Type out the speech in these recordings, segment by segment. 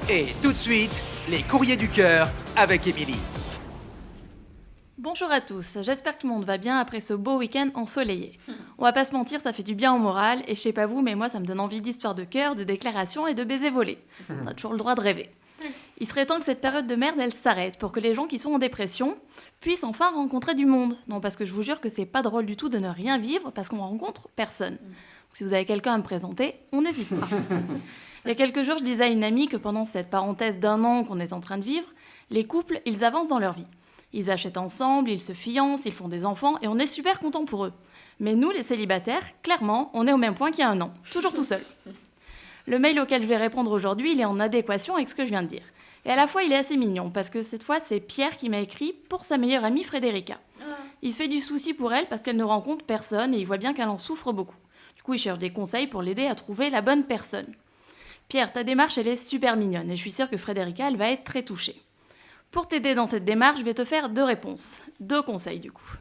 Et tout de suite, les courriers du cœur avec Émilie. Bonjour à tous, j'espère que tout le monde va bien après ce beau week-end ensoleillé. On va pas se mentir, ça fait du bien au moral, et je sais pas vous, mais moi ça me donne envie d'histoires de cœur, de déclarations et de baisers volés. On a toujours le droit de rêver. Il serait temps que cette période de merde, elle s'arrête, pour que les gens qui sont en dépression puissent enfin rencontrer du monde. Non, parce que je vous jure que c'est pas drôle du tout de ne rien vivre, parce qu'on rencontre personne. Donc, si vous avez quelqu'un à me présenter, on n'hésite pas. Il y a quelques jours, je disais à une amie que pendant cette parenthèse d'1 an qu'on est en train de vivre, les couples, ils avancent dans leur vie. Ils achètent ensemble, ils se fiancent, ils font des enfants, et on est super contents pour eux. Mais nous, les célibataires, clairement, on est au même point qu'il y a 1 an, toujours tout seul. Le mail auquel je vais répondre aujourd'hui, il est en adéquation avec ce que je viens de dire. Et à la fois, il est assez mignon, parce que cette fois, c'est Pierre qui m'a écrit pour sa meilleure amie Frédérica. Il se fait du souci pour elle parce qu'elle ne rencontre personne, et il voit bien qu'elle en souffre beaucoup. Du coup, il cherche des conseils pour l'aider à trouver la bonne personne. Pierre, ta démarche, elle est super mignonne, et je suis sûre que Frédérica, elle va être très touchée. Pour t'aider dans cette démarche, je vais te faire 2 réponses. 2 conseils, du coup.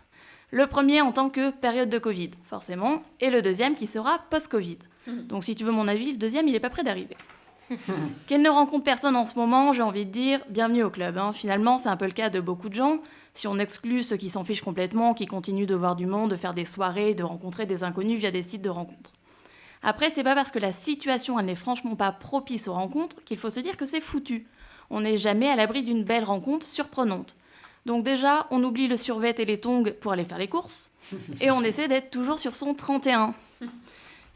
Le premier en tant que période de Covid, forcément, et le deuxième qui sera post-Covid. Donc si tu veux mon avis, le deuxième, il n'est pas près d'arriver. Qu'elle ne rencontre personne en ce moment, j'ai envie de dire bienvenue au club. Finalement, c'est un peu le cas de beaucoup de gens. Si on exclut ceux qui s'en fichent complètement, qui continuent de voir du monde, de faire des soirées, de rencontrer des inconnus via des sites de rencontres. Après, c'est pas parce que la situation, elle n'est franchement pas propice aux rencontres qu'il faut se dire que c'est foutu. On n'est jamais à l'abri d'une belle rencontre surprenante. Donc déjà, on oublie le survêt et les tongs pour aller faire les courses, et on essaie d'être toujours sur son 31.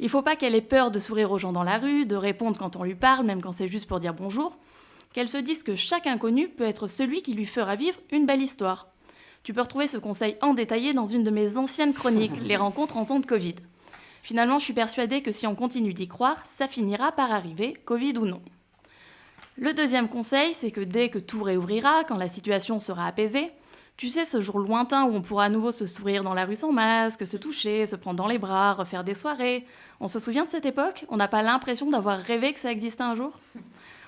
Il faut pas qu'elle ait peur de sourire aux gens dans la rue, de répondre quand on lui parle, même quand c'est juste pour dire bonjour. Qu'elle se dise que chaque inconnu peut être celui qui lui fera vivre une belle histoire. Tu peux retrouver ce conseil en détaillé dans une de mes anciennes chroniques, les rencontres en temps de Covid. Finalement, je suis persuadée que si on continue d'y croire, ça finira par arriver, Covid ou non. Le deuxième conseil, c'est que dès que tout réouvrira, quand la situation sera apaisée, tu sais, ce jour lointain où on pourra à nouveau se sourire dans la rue sans masque, se toucher, se prendre dans les bras, refaire des soirées. On se souvient de cette époque ? On n'a pas l'impression d'avoir rêvé que ça existait un jour ?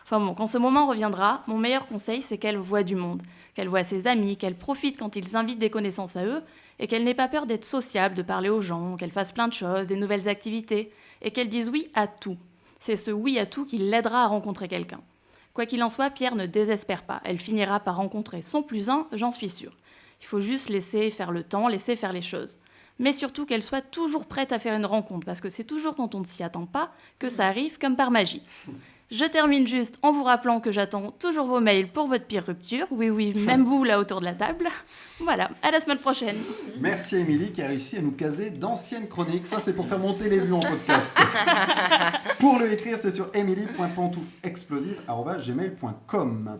Enfin bon, quand ce moment reviendra, mon meilleur conseil, c'est qu'elle voie du monde, qu'elle voie ses amis, qu'elle profite quand ils invitent des connaissances à eux, et qu'elle n'ait pas peur d'être sociable, de parler aux gens, qu'elle fasse plein de choses, des nouvelles activités, et qu'elle dise oui à tout. C'est ce oui à tout qui l'aidera à rencontrer quelqu'un. Quoi qu'il en soit, Pierre ne désespère pas. Elle finira par rencontrer son plus un, j'en suis sûre. Il faut juste laisser faire le temps, laisser faire les choses. Mais surtout qu'elle soit toujours prête à faire une rencontre, parce que c'est toujours quand on ne s'y attend pas que ça arrive comme par magie. Je termine juste en vous rappelant que j'attends toujours vos mails pour votre pire rupture. Oui, même vous là autour de la table. Voilà, à la semaine prochaine. Merci à Émilie qui a réussi à nous caser d'anciennes chroniques. Ça, c'est pour faire monter les vues en podcast. Pour le écrire, c'est sur emily.pantouflexplosive@gmail.com.